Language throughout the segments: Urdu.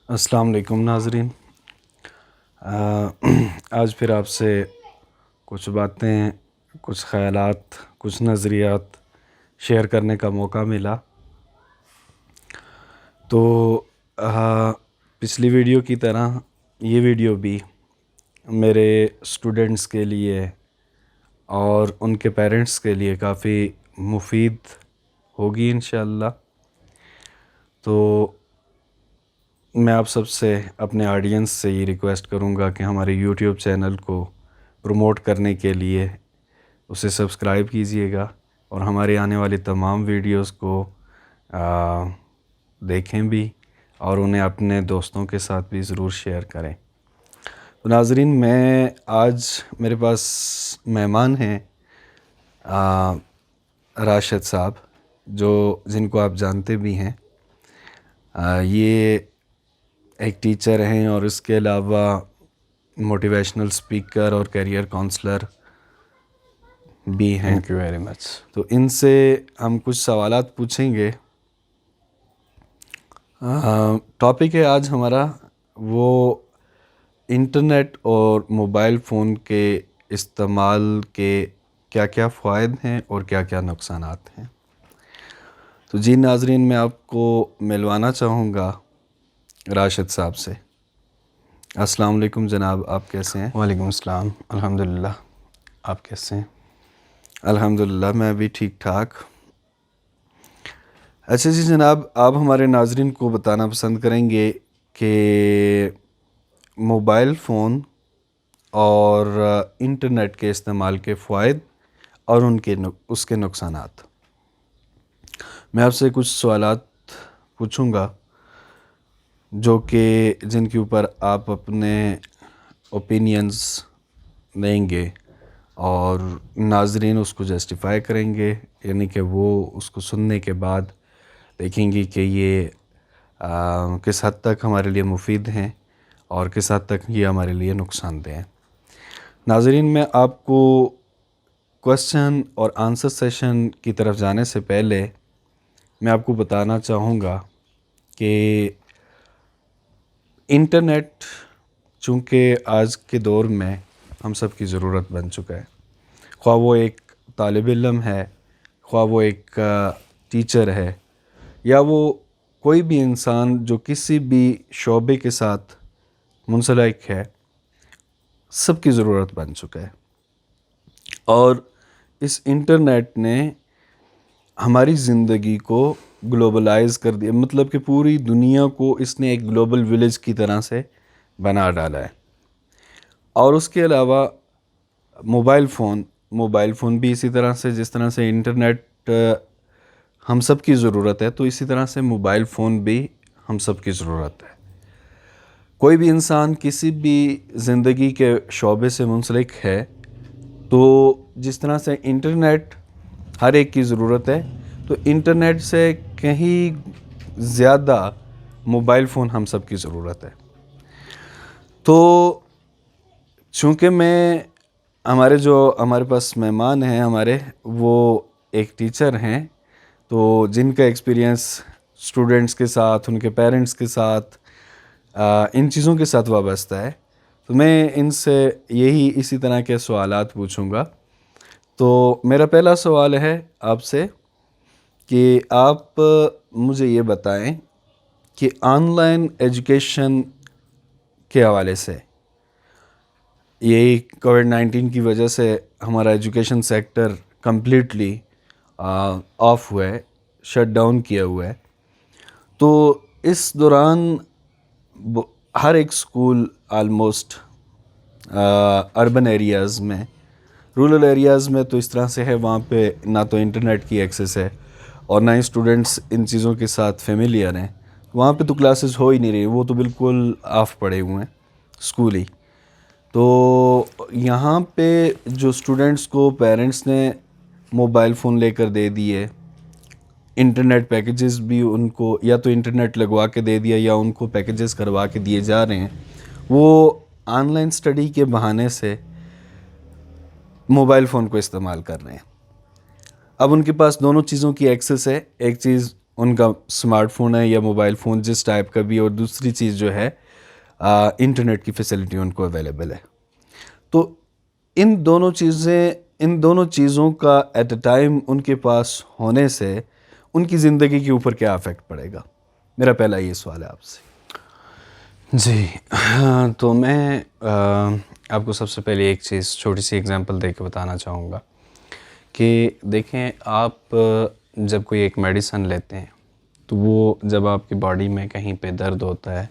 السلام علیکم ناظرین، آج پھر آپ سے کچھ باتیں، کچھ خیالات، کچھ نظریات شیئر کرنے کا موقع ملا۔ تو پچھلی ویڈیو کی طرح یہ ویڈیو بھی میرے اسٹوڈنٹس کے لیے اور ان کے پیرنٹس کے لیے کافی مفید ہوگی انشاءاللہ۔ تو میں آپ سب سے، اپنے آڈینس سے یہ ریکویسٹ کروں گا کہ ہمارے یوٹیوب چینل کو پروموٹ کرنے کے لیے اسے سبسکرائب کیجئے گا اور ہمارے آنے والی تمام ویڈیوز کو دیکھیں بھی اور انہیں اپنے دوستوں کے ساتھ بھی ضرور شیئر کریں۔ تو ناظرین، میں آج میرے پاس مہمان ہیں راشد صاحب، جن کو آپ جانتے بھی ہیں۔ یہ ایک ٹیچر ہیں اور اس کے علاوہ موٹیویشنل سپیکر اور کیریئر کونسلر بھی ہیں۔ Thank you very much. تو ان سے ہم کچھ سوالات پوچھیں گے۔ ٹاپک ہے آج ہمارا وہ انٹرنیٹ اور موبائل فون کے استعمال کے کیا کیا فوائد ہیں اور کیا کیا نقصانات ہیں۔ تو جی ناظرین، میں آپ کو ملوانا چاہوں گا راشد صاحب سے۔ السلام علیکم جناب، آپ کیسے ہیں؟ وعلیکم السلام، الحمدللہ، آپ کیسے ہیں؟ الحمدللہ میں بھی ٹھیک ٹھاک۔ اچھا جی جناب، آپ ہمارے ناظرین کو بتانا پسند کریں گے کہ موبائل فون اور انٹرنیٹ کے استعمال کے فوائد اور اس کے نقصانات۔ میں آپ سے کچھ سوالات پوچھوں گا جن کے اوپر آپ اپنے اوپینینز دیں گے اور ناظرین اس کو جسٹیفائی کریں گے، یعنی کہ وہ اس کو سننے کے بعد دیکھیں گی کہ یہ کس حد تک ہمارے لیے مفید ہیں اور کس حد تک یہ ہمارے لیے نقصان دہ ہیں۔ ناظرین، میں آپ کو کوسچن اور آنسر سیشن کی طرف جانے سے پہلے میں آپ کو بتانا چاہوں گا کہ انٹرنیٹ چونکہ آج کے دور میں ہم سب کی ضرورت بن چکا ہے، خواہ وہ ایک طالب علم ہے، خواہ وہ ایک ٹیچر ہے، یا وہ کوئی بھی انسان جو کسی بھی شعبے کے ساتھ منسلک ہے، سب کی ضرورت بن چکا ہے۔ اور اس انٹرنیٹ نے ہماری زندگی کو گلوبلائز کر دیا، مطلب کہ پوری دنیا کو اس نے ایک گلوبل ولیج کی طرح سے بنا ڈالا ہے۔ اور اس کے علاوہ موبائل فون بھی اسی طرح سے، جس طرح سے انٹرنیٹ ہم سب کی ضرورت ہے، تو اسی طرح سے موبائل فون بھی ہم سب کی ضرورت ہے۔ کوئی بھی انسان کسی بھی زندگی کے شعبے سے منسلک ہے، تو جس طرح سے انٹرنیٹ ہر ایک کی ضرورت ہے، تو انٹرنیٹ سے کہیں زیادہ موبائل فون ہم سب کی ضرورت ہے۔ تو چونکہ ہمارے پاس مہمان ہیں وہ ایک ٹیچر ہیں، تو جن کا ایکسپیرینس اسٹوڈنٹس کے ساتھ، ان کے پیرنٹس کے ساتھ، ان چیزوں کے ساتھ وابستہ ہے، تو میں ان سے اسی طرح کے سوالات پوچھوں گا۔ تو میرا پہلا سوال ہے آپ سے کہ آپ مجھے یہ بتائیں کہ آن لائن ایجوکیشن کے حوالے سے، یہی کووڈ-19 کی وجہ سے ہمارا ایجوکیشن سیکٹر کمپلیٹلی آف ہوا ہے، شٹ ڈاؤن کیا ہوا ہے، تو اس دوران ہر ایک سکول آلموسٹ اربن ایریاز میں، رورل ایریاز میں تو اس طرح سے ہے، وہاں پہ نہ تو انٹرنیٹ کی ایکسیس ہے اور نہ ہی اسٹوڈنٹس ان چیزوں کے ساتھ فیملیئر ہیں، وہاں پہ تو کلاسز ہو ہی نہیں رہی، وہ تو بالکل آف پڑے ہوئے ہیں اسکول ہی۔ تو یہاں پہ جو اسٹوڈنٹس کو پیرنٹس نے موبائل فون لے کر دے دیے، انٹرنیٹ پیکیجز بھی ان کو یا تو انٹرنیٹ لگوا کے دے دیا یا ان کو پیکیجز کروا کے دیے جا رہے ہیں، وہ آن لائن اسٹڈی کے بہانے سے موبائل فون کو استعمال کر رہے ہیں۔ اب ان کے پاس دونوں چیزوں کی ایکسیس ہے، ایک چیز ان کا اسمارٹ فون ہے یا موبائل فون جس ٹائپ کا بھی، اور دوسری چیز جو ہے انٹرنیٹ کی فیسلٹی ان کو اویلیبل ہے. تو ان دونوں چیزوں کا ایٹ اے ٹائم ان کے پاس ہونے سے ان کی زندگی کے اوپر کیا افیکٹ پڑے گا؟ میرا پہلا یہ سوال ہے آپ سے. جی تو میں آپ کو سب سے پہلے ایک چیز چھوٹی سی اگزامپل دے کے بتانا چاہوں گا کہ دیکھیں، آپ جب کوئی ایک میڈیسن لیتے ہیں تو وہ جب آپ کی باڈی میں کہیں پہ درد ہوتا ہے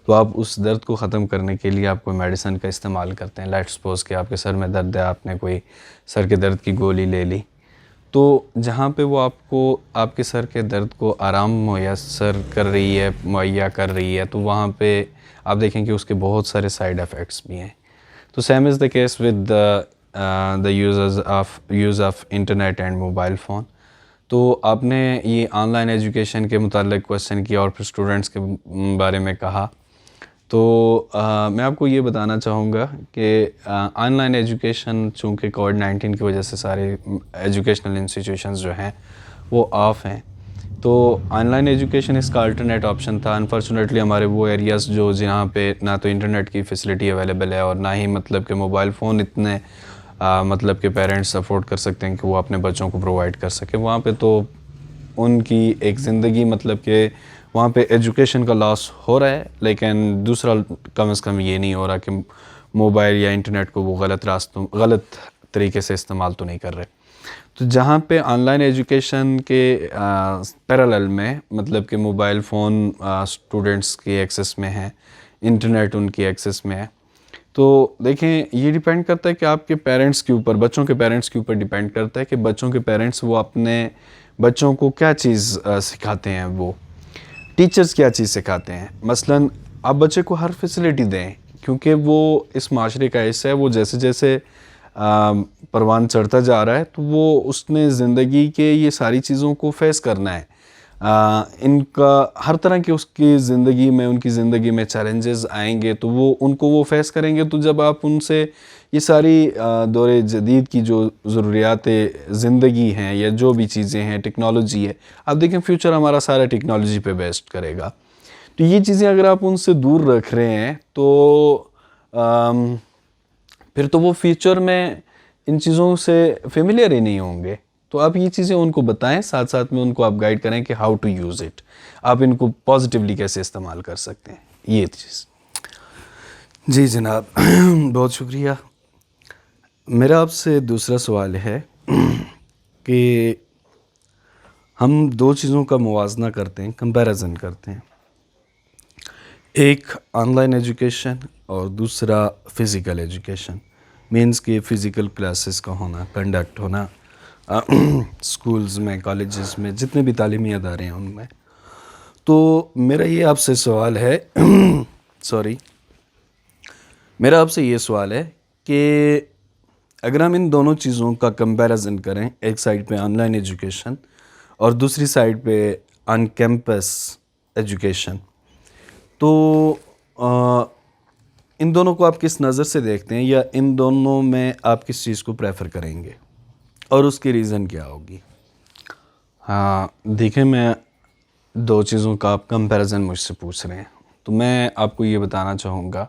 تو آپ اس درد کو ختم کرنے کے لیے آپ کوئی میڈیسن کا استعمال کرتے ہیں. لیٹس سپوز کہ آپ کے سر میں درد ہے، آپ نے کوئی سر کے درد کی گولی لے لی، تو جہاں پہ وہ آپ کو آپ کے سر کے درد کو آرام مہیا کر رہی ہے تو وہاں پہ آپ دیکھیں کہ اس کے بہت سارے سائیڈ ایفیکٹس بھی ہیں. تو same is the case with the use of internet and mobile phone. تو آپ نے یہ آن لائن ایجوکیشن کے متعلق کویسچن کیا اور پھر اسٹوڈنٹس کے بارے میں کہا. تو میں آپ کو یہ بتانا چاہوں گا کہ آن لائن ایجوکیشن چونکہ کووڈ-19 کی وجہ سے سارے ایجوکیشنل انسٹیٹیوشنز جو ہیں وہ آف ہیں، تو آن لائن ایجوکیشن اس کا الٹرنیٹ آپشن تھا. انفارچونیٹلی ہمارے وہ ایریاز جہاں پہ نہ تو انٹرنیٹ کی فیسلٹی اویلیبل ہے اور نہ ہی مطلب کہ موبائل فون اتنے مطلب کہ پیرنٹس افورڈ کر سکتے ہیں کہ وہ اپنے بچوں کو پرووائڈ کر سکیں، وہاں پہ تو ان کی ایک زندگی مطلب کہ وہاں پہ ایجوکیشن کا لاس ہو رہا ہے، لیکن دوسرا کم از کم یہ نہیں ہو رہا کہ موبائل یا انٹرنیٹ کو وہ غلط طریقے سے استعمال تو نہیں کر رہے. تو جہاں پہ آن لائن ایجوکیشن کے پیرالل میں مطلب کہ موبائل فون اسٹوڈنٹس کی ایکسس میں ہے، انٹرنیٹ ان کی ایکسس میں ہے، تو دیکھیں یہ ڈیپینڈ کرتا ہے کہ آپ کے پیرنٹس کے اوپر، بچوں کے پیرنٹس کے اوپر ڈیپینڈ کرتا ہے کہ بچوں کے پیرنٹس وہ اپنے بچوں کو کیا چیز سکھاتے ہیں، وہ ٹیچرز کیا چیز سکھاتے ہیں. مثلاً آپ بچے کو ہر فیسلٹی دیں کیونکہ وہ اس معاشرے کا حصہ ہے. وہ جیسے جیسے پروان چڑھتا جا رہا ہے تو وہ اس نے زندگی کے یہ ساری چیزوں کو فیس کرنا ہے. ان کا ہر طرح کی اس کی زندگی میں، ان کی زندگی میں چیلنجز آئیں گے تو ان کو وہ فیس کریں گے. تو جب آپ ان سے یہ ساری دور جدید کی جو ضروریات زندگی ہیں یا جو بھی چیزیں ہیں، ٹیکنالوجی ہے، آپ دیکھیں فیوچر ہمارا سارا ٹیکنالوجی پہ بیسڈ کرے گا. تو یہ چیزیں اگر آپ ان سے دور رکھ رہے ہیں تو پھر تو وہ فیوچر میں ان چیزوں سے فیملیئر ہی نہیں ہوں گے. تو آپ یہ چیزیں ان کو بتائیں، ساتھ ساتھ میں ان کو آپ گائیڈ کریں کہ ہاؤ ٹو یوز اٹ، آپ ان کو پازیٹیولی کیسے استعمال کر سکتے ہیں، یہ چیز. جی جناب، بہت شکریہ. میرا آپ سے دوسرا سوال ہے کہ ہم دو چیزوں کا موازنہ کرتے ہیں، کمپیریزن کرتے ہیں، ایک آن لائن ایجوکیشن اور دوسرا فزیکل ایجوکیشن. مینس کہ فزیکل کلاسز کا ہونا، کنڈکٹ ہونا اسکولز میں، کالجز میں، جتنے بھی تعلیمی ادارے ہیں ان میں. تو میرا یہ آپ سے سوال ہے میرا آپ سے یہ سوال ہے کہ اگر ہم ان دونوں چیزوں کا کمپیریزن کریں، ایک سائڈ پہ آن لائن ایجوکیشن اور دوسری سائڈ پہ آن کیمپس ایجوکیشن، تو ان دونوں کو آپ کس نظر سے دیکھتے ہیں، یا ان دونوں میں آپ کس چیز کو پریفر کریں گے اور اس کی ریزن کیا ہوگی؟ دیکھیں، میں دو چیزوں کا آپ کمپیریزن مجھ سے پوچھ رہے ہیں تو میں آپ کو یہ بتانا چاہوں گا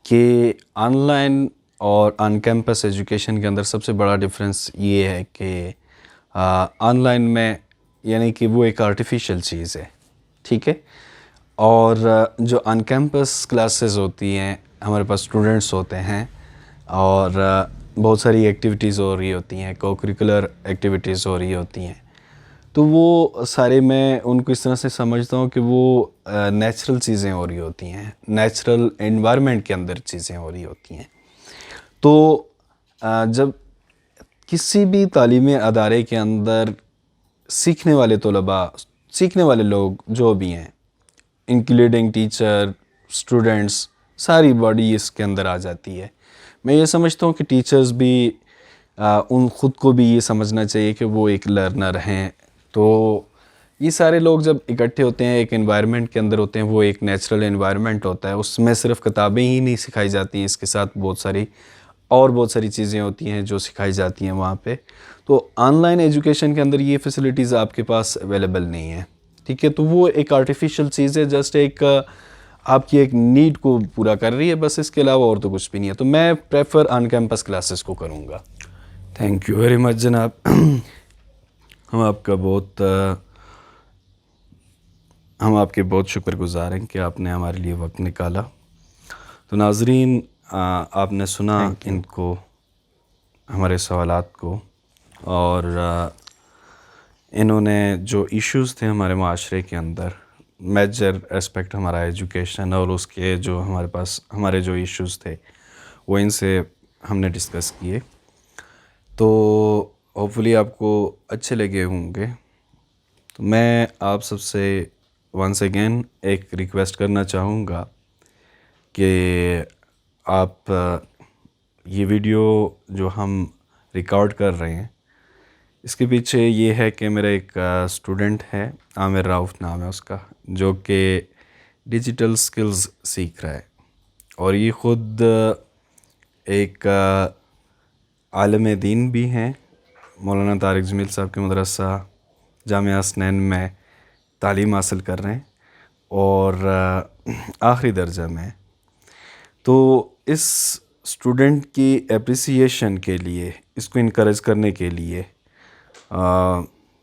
کہ آن لائن اور آن کیمپس ایجوکیشن کے اندر سب سے بڑا ڈفرینس یہ ہے کہ آن لائن میں یعنی کہ وہ ایک آرٹیفیشل چیز ہے، ٹھیک ہے، اور جو آن کیمپس کلاسز ہوتی ہیں، ہمارے پاس اسٹوڈنٹس ہوتے ہیں اور بہت ساری ایکٹیویٹیز ہو رہی ہوتی ہیں، کو کریکولر ایکٹیویٹیز ہو رہی ہوتی ہیں. تو وہ سارے میں ان کو اس طرح سے سمجھتا ہوں کہ وہ نیچرل چیزیں ہو رہی ہوتی ہیں، نیچرل انوائرمنٹ کے اندر چیزیں ہو رہی ہوتی ہیں. تو جب کسی بھی تعلیمی ادارے کے اندر سیکھنے والے طلباء، سیکھنے والے لوگ جو بھی ہیں، انکلوڈنگ ٹیچر، اسٹوڈنٹس، ساری باڈی اس کے اندر آ جاتی ہے. میں یہ سمجھتا ہوں کہ ٹیچرز بھی ان خود کو بھی یہ سمجھنا چاہیے کہ وہ ایک لرنر ہیں. تو یہ سارے لوگ جب اکٹھے ہوتے ہیں، ایک انوائرمنٹ کے اندر ہوتے ہیں، وہ ایک نیچرل انوائرمنٹ ہوتا ہے، اس میں صرف کتابیں ہی نہیں سکھائی جاتی ہیں، اس کے ساتھ بہت ساری چیزیں ہوتی ہیں جو سکھائی جاتی ہیں وہاں پہ. تو آن لائن ایجوکیشن کے اندر یہ فیسلٹیز آپ کے پاس اویلیبل نہیں ہیں. ٹھیک ہے. تو وہ ایک آرٹیفیشیل چیز ہے, جسٹ ایک آپ کی ایک نیڈ کو پورا کر رہی ہے, بس اس کے علاوہ اور تو کچھ بھی نہیں ہے. تو میں پریفر آن کیمپس کلاسز کو کروں گا. تھینک یو ویری مچ جناب. ہم آپ کے بہت شکر گزار ہیں کہ آپ نے ہمارے لیے وقت نکالا. تو ناظرین, آپ نے سنا ان کو, ہمارے سوالات کو, اور انہوں نے جو ایشوز تھے ہمارے معاشرے کے اندر, میجر اسپیکٹ ہمارا ایجوکیشن, اور اس کے جو ہمارے جو ایشوز تھے وہ ان سے ہم نے ڈسکس کیے. تو ہوپ فلی آپ کو اچھے لگے ہوں گے. تو میں آپ سب سے ونس اگین ایک ریکویسٹ کرنا چاہوں گا کہ آپ یہ ویڈیو جو ہم ریکارڈ کر رہے ہیں, اس کے پیچھے یہ ہے کہ میرا ایک اسٹوڈنٹ ہے, عامر راؤف نام ہے اس کا, جو کہ ڈیجیٹل سکلز سیکھ رہا ہے, اور یہ خود ایک عالم دین بھی ہیں. مولانا طارق جمیل صاحب کے مدرسہ جامعہ حسنین میں تعلیم حاصل کر رہے ہیں, اور آخری درجہ میں. تو اس اسٹوڈنٹ کی اپریسیشن کے لیے, اس کو انکریج کرنے کے لیے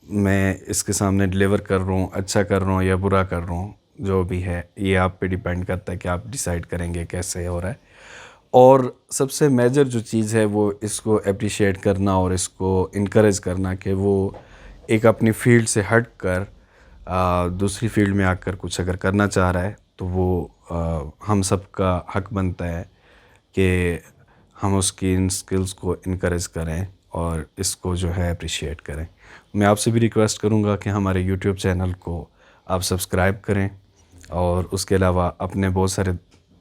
میں اس کے سامنے ڈیلیور کر رہا ہوں. اچھا کر رہا ہوں یا برا کر رہا ہوں, جو بھی ہے یہ آپ پہ ڈیپینڈ کرتا ہے کہ آپ ڈیسائیڈ کریں گے کیسے ہو رہا ہے. اور سب سے میجر جو چیز ہے وہ اس کو اپریشیٹ کرنا اور اس کو انکریج کرنا کہ وہ ایک اپنی فیلڈ سے ہٹ کر دوسری فیلڈ میں آ کر کچھ اگر کرنا چاہ رہا ہے تو وہ ہم سب کا حق بنتا ہے کہ ہم اس کی ان سکلز کو انکریج کریں اور اس کو جو ہے اپریشیٹ کریں. میں آپ سے بھی ریکویسٹ کروں گا کہ ہمارے یوٹیوب چینل کو آپ سبسکرائب کریں, اور اس کے علاوہ اپنے بہت سارے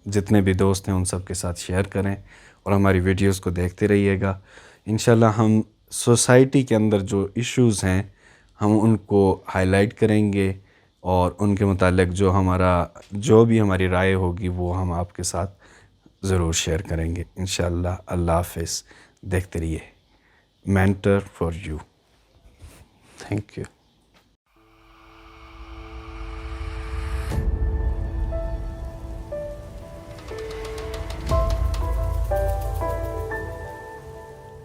جتنے بھی دوست ہیں ان سب کے ساتھ شیئر کریں, اور ہماری ویڈیوز کو دیکھتے رہیے گا. انشاءاللہ ہم سوسائٹی کے اندر جو ایشوز ہیں ہم ان کو ہائی لائٹ کریں گے, اور ان کے متعلق جو بھی ہماری رائے ہوگی وہ ہم آپ کے ساتھ ضرور شیئر کریں گے انشاءاللہ. اللہ حافظ. دیکھتے رہیے mentor for you. Thank you.